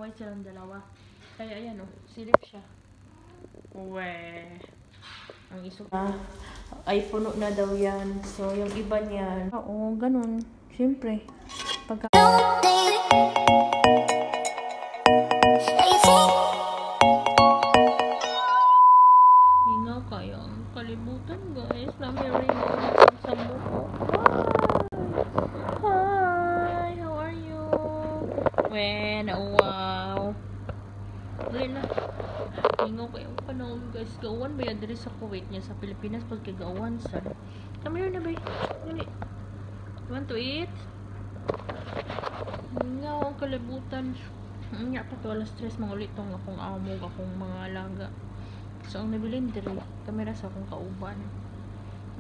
mag-aaway silang dalawa. Kaya ayan oh, silip siya. Uwe. Ang isog ay puno na daw yan. So yung iba niyan, oo, ganun. Siyempre, pagka hingaw kayo. Kalibutan guys. Namiring sa buko. Hi! How are you? Wow. Dali na. Hingaw kayo panahon guys. Gawan ba yan dali sa Kuwait niya sa Pilipinas pag kagawan sa. Come here na ba? Dali. You want to eat? Hingaw ang kalibutan. Nga pa to alas 3 mga ulit tong akong amog akong mga alaga. So ang nabilin diri kamera sa akong kauban.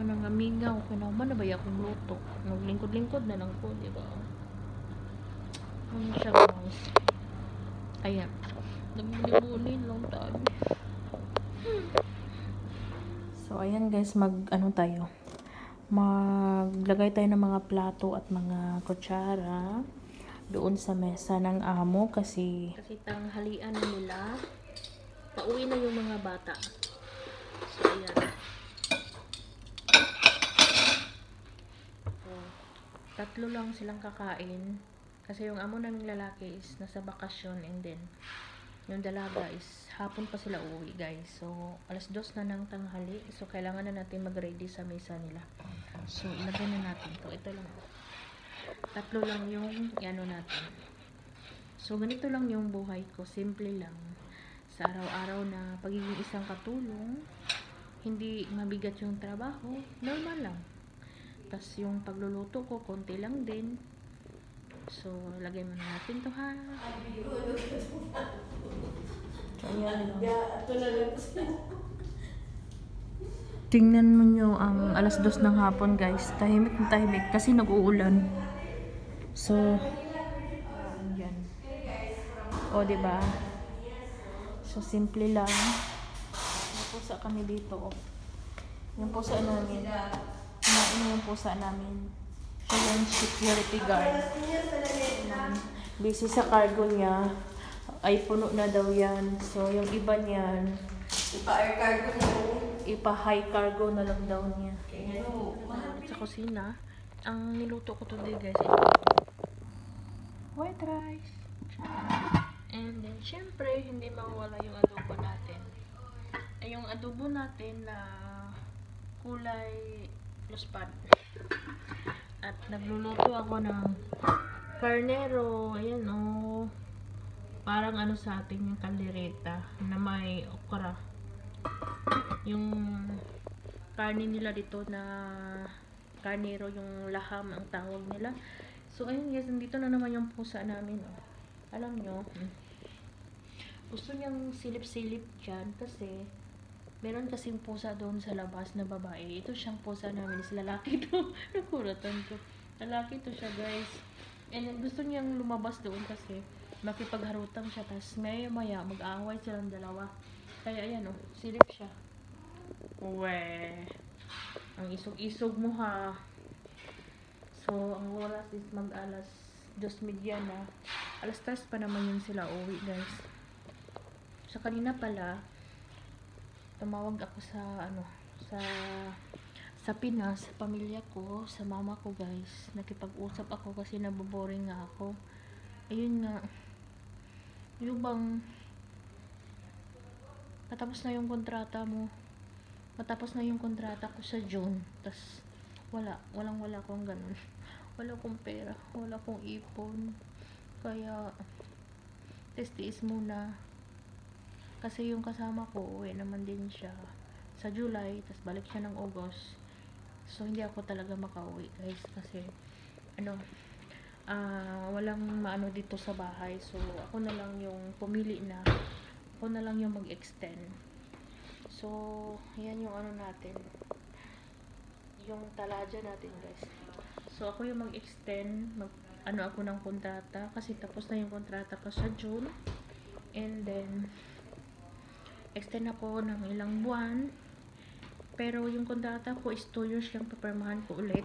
Ano nga mingaw kinaman na ba akong luto. Naglingkod-lingkod na lang ko, di ba? Ano siya guys? Ayan. Nagbuli-buli lang tayo. So ayan guys, maglagay tayo ng mga plato at mga kutsara doon sa mesa ng amo kasi tanghalian nila. Pauwi na yung mga bata. So ayan. So, 3 lang silang kakain kasi yung amo naming lalaki is nasa bakasyon and then yung dalaga is hapon pa sila uwi guys. So alas 2 na ng tanghali. So kailangan na natin mag-ready sa mesa nila. So ilagay na natin to. Ito lang. 3 lang yung ano natin. So ganito lang yung buhay ko. Simple lang. Sa araw-araw na pagiging isang katulong. Hindi mabigat yung trabaho. Normal lang. Tapos yung pagluluto ko, konti lang din. So lagay mo na natin to ha. Ayan. Tingnan mo nyo ang alas 2 ng hapon guys. Tahimik na tahimik kasi nag-uulan. So, yan. O, diba? So, simple lang. May pusa kami dito. O. Yung pusa namin. Kumain yung pusa namin. So, yung security guard. Busy sa cargo niya. Ay, puno na daw yan. So, yung iba niyan. Ipa-air cargo na. Ipa-high cargo na lang daw niya. Sa kusina, ang niluto ko today guys, white rice. And then, syempre, hindi mawala yung adobo natin. Ay, yung adobo natin na kulay luspad. At nagluluto ako ng carnero. Ayan o. Parang ano sa atin yung kaldereta na may okra. Yung karne nila dito na carnero, yung laham ang tawag nila. So ayun guys, nandito na naman yung pusa namin. Oh. Alam nyo, gusto niyang silip-silip dyan kasi meron kasing pusa doon sa labas na babae. Ito siyang pusa namin, is lalaki to. Nakuratan ko. Lalaki to siya guys. And gusto niyang lumabas doon kasi makipagharutan siya. Tapos maya mag-aaway silang dalawa. Kaya ayan oh, silip siya. Uwe. Ang isog-isog mo ha. So, ang oras is mag-alas 2:30 na. Alas 3 pa naman yun sila uwi guys. So, kanina pala, tumawag ako sa Pinas, sa pamilya ko, sa mama ko guys. Nakipag-usap ako kasi naboboring nga ako. Ayun nga. Yung bang matapos na yung kontrata mo. Matapos na yung kontrata ko sa June. Tas walang akong ganun. Wala akong pera, wala akong ipon. Kaya tiis muna. Kasi yung kasama ko, uwi naman din siya sa July, tas balik siya ng August. So hindi ako talaga makauwi guys kasi walang maano dito sa bahay. So ako na lang yung pumili na. Ako na lang yung mag-extend. So, yan yung ano natin. Yung taladya natin, guys. So, ako yung mag-extend. Ako ng kontrata. Kasi tapos na yung kontrata ko sa June. And then, extend ako ng ilang buwan. Pero yung kontrata ko is 2 years lang papermahan ko ulit.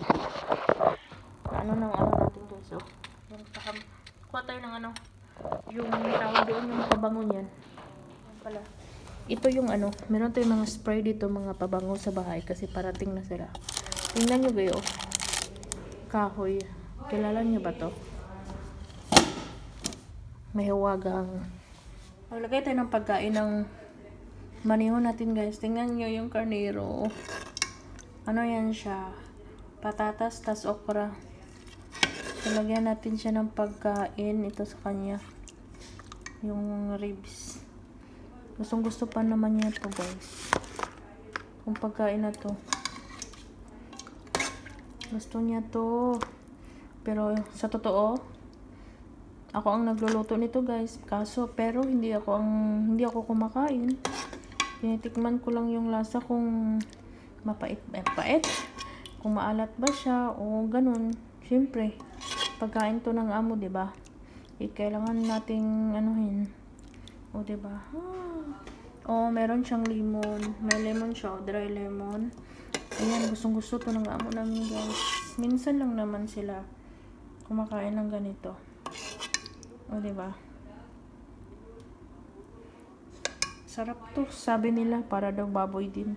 Ano natin, guys. So, kuha tayo ng yung tawag doon yung pabango niyan. Yan pala. Ito yung ano, meron tayong mga spray dito, mga pabango sa bahay kasi parating na sila. Tingnan nyo kayo. Kahoy. Kilala nyo ba to? May huwagang. Maglagay tayo ng pagkain ng maniho natin guys. Tingnan nyo yung karnero. Ano yan siya? Patatas, tas okra. So, lagyan natin siya ng pagkain. Ito sa kanya. Yung ribs. Gustong gusto pa naman niya to guys. Yung pagkain na to. Gusto niya to. Pero sa totoo, ako ang nagluluto nito guys. Pero hindi ako kumakain. Tinitikman ko lang yung lasa kung mapait, pait. Kung maalat ba siya o ganun. Siyempre, pagkain to ng amo, 'di ba? Kailangan nating anuhin. O 'di ba? Meron siyang lemon. May lemon siya, dry lemon. Ayan, gustong-gusto to ng amo namin guys. Minsan lang naman sila kumakain ng ganito. O, diba? Sarap to. Sabi nila, para daw baboy din.